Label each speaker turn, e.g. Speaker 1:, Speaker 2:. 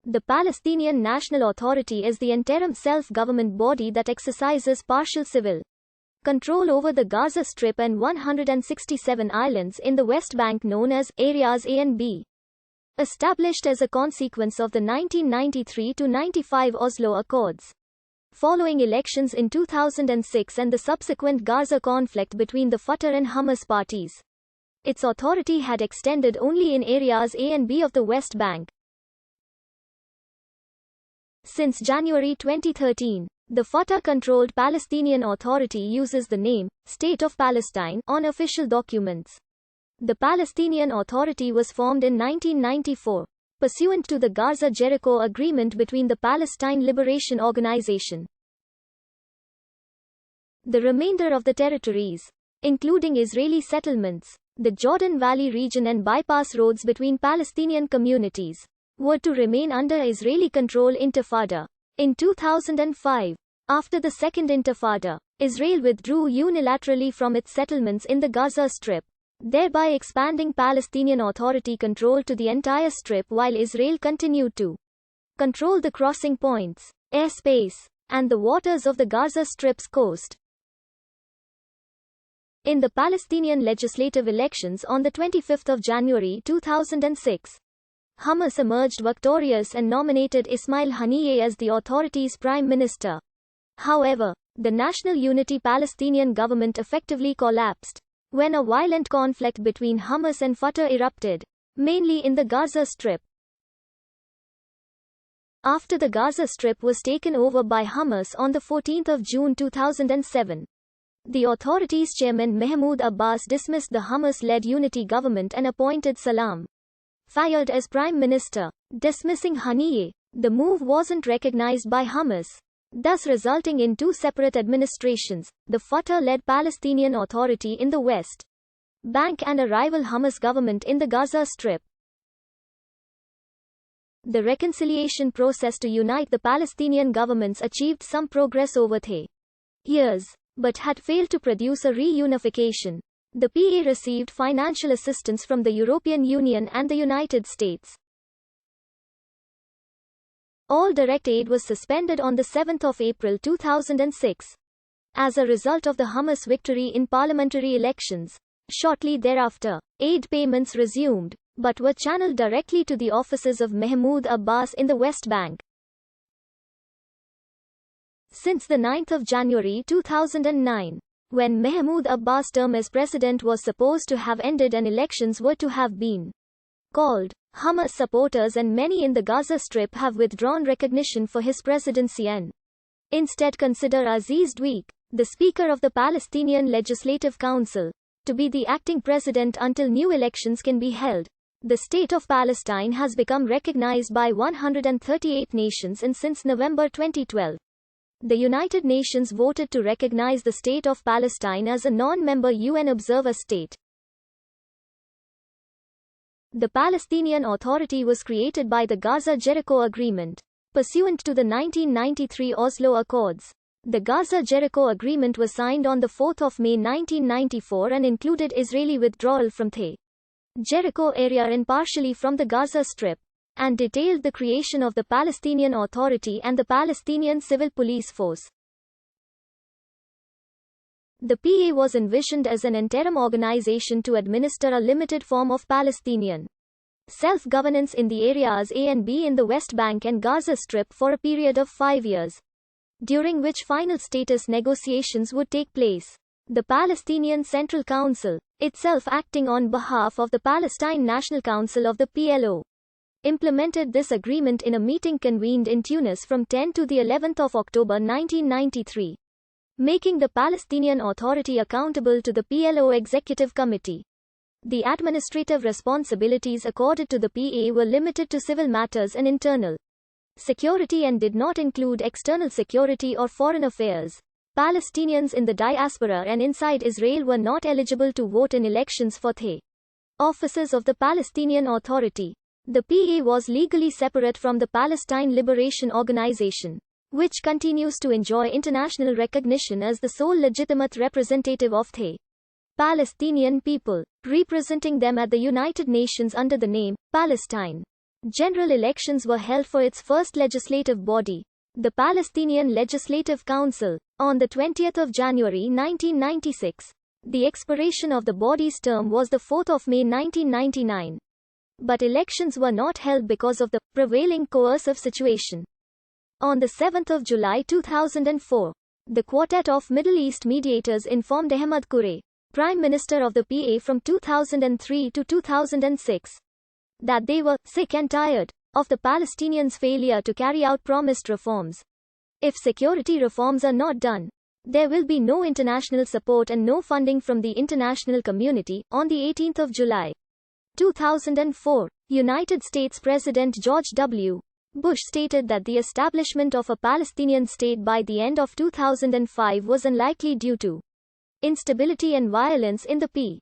Speaker 1: The Palestinian National Authority is the interim self-government body that exercises partial civil control over the Gaza Strip and 167 islands in the West Bank known as Areas A and B. Established as a consequence of the 1993-95 Oslo Accords. Following elections in 2006 and the subsequent Gaza conflict between the Fatah and Hamas parties, its authority had extended only in Areas A and B of the West Bank. Since January 2013, the Fatah-controlled Palestinian Authority uses the name, State of Palestine, on official documents. The Palestinian Authority was formed in 1994, pursuant to the Gaza-Jericho Agreement between the Palestine Liberation Organization. The remainder of the territories, including Israeli settlements, the Jordan Valley region and bypass roads between Palestinian communities, were to remain under Israeli control intifada. In 2005, after the Second Intifada, Israel withdrew unilaterally from its settlements in the Gaza Strip, thereby expanding Palestinian Authority control to the entire Strip while Israel continued to control the crossing points, airspace, and the waters of the Gaza Strip's coast. In the Palestinian legislative elections on the 25th of January 2006, Hamas emerged victorious and nominated Ismail Haniyeh as the authority's prime minister. However, the National Unity Palestinian government effectively collapsed when a violent conflict between Hamas and Fatah erupted, mainly in the Gaza Strip. After the Gaza Strip was taken over by Hamas on the 14th of June 2007, the authority's chairman Mahmoud Abbas dismissed the Hamas-led unity government and appointed Salam Fayyad as prime minister, dismissing Haniyeh. The move wasn't recognized by Hamas, thus resulting in two separate administrations, the Fatah-led Palestinian Authority in the West Bank and a rival Hamas government in the Gaza Strip. The reconciliation process to unite the Palestinian governments achieved some progress over the years, but had failed to produce a reunification. The PA received financial assistance from the European Union and the United States. All direct aid was suspended on 7 April 2006. As a result of the Hamas victory in parliamentary elections, shortly thereafter, aid payments resumed, but were channeled directly to the offices of Mahmoud Abbas in the West Bank. Since 9 January 2009, when Mahmoud Abbas' term as president was supposed to have ended and elections were to have been called, Hamas supporters and many in the Gaza Strip have withdrawn recognition for his presidency and instead consider Aziz Dweik, the Speaker of the Palestinian Legislative Council, to be the acting president until new elections can be held. The State of Palestine has become recognized by 138 nations and since November 2012. The United Nations voted to recognize the State of Palestine as a non-member UN observer state. The Palestinian Authority was created by the Gaza-Jericho Agreement, pursuant to the 1993 Oslo Accords. The Gaza-Jericho Agreement was signed on 4 May 1994 and included Israeli withdrawal from the Jericho area and partially from the Gaza Strip, and detailed the creation of the Palestinian Authority and the Palestinian Civil Police Force. The PA was envisioned as an interim organization to administer a limited form of Palestinian self-governance in the areas A and B in the West Bank and Gaza Strip for a period of 5 years, during which final status negotiations would take place. The Palestinian Central Council, itself acting on behalf of the Palestine National Council of the PLO, implemented this agreement in a meeting convened in Tunis from 10 to the 11th of October 1993, making the Palestinian Authority accountable to the PLO Executive Committee. The administrative responsibilities accorded to the PA were limited to civil matters and internal security and did not include external security or foreign affairs. Palestinians in the diaspora and inside Israel were not eligible to vote in elections for the offices of the Palestinian Authority. The PA was legally separate from the Palestine Liberation Organization, which continues to enjoy international recognition as the sole legitimate representative of the Palestinian people, representing them at the United Nations under the name, Palestine. General elections were held for its first legislative body, the Palestinian Legislative Council, on the 20th of January 1996. The expiration of the body's term was the 4th of May 1999. But elections were not held because of the prevailing coercive situation. On the 7th of July 2004, the Quartet of Middle East Mediators informed Ahmad Kurre, Prime Minister of the PA from 2003 to 2006, that they were sick and tired of the Palestinians' failure to carry out promised reforms. If security reforms are not done, there will be no international support and no funding from the international community. On the 18th of July 2004, United States President George W. Bush stated that the establishment of a Palestinian state by the end of 2005 was unlikely due to instability and violence in the PA.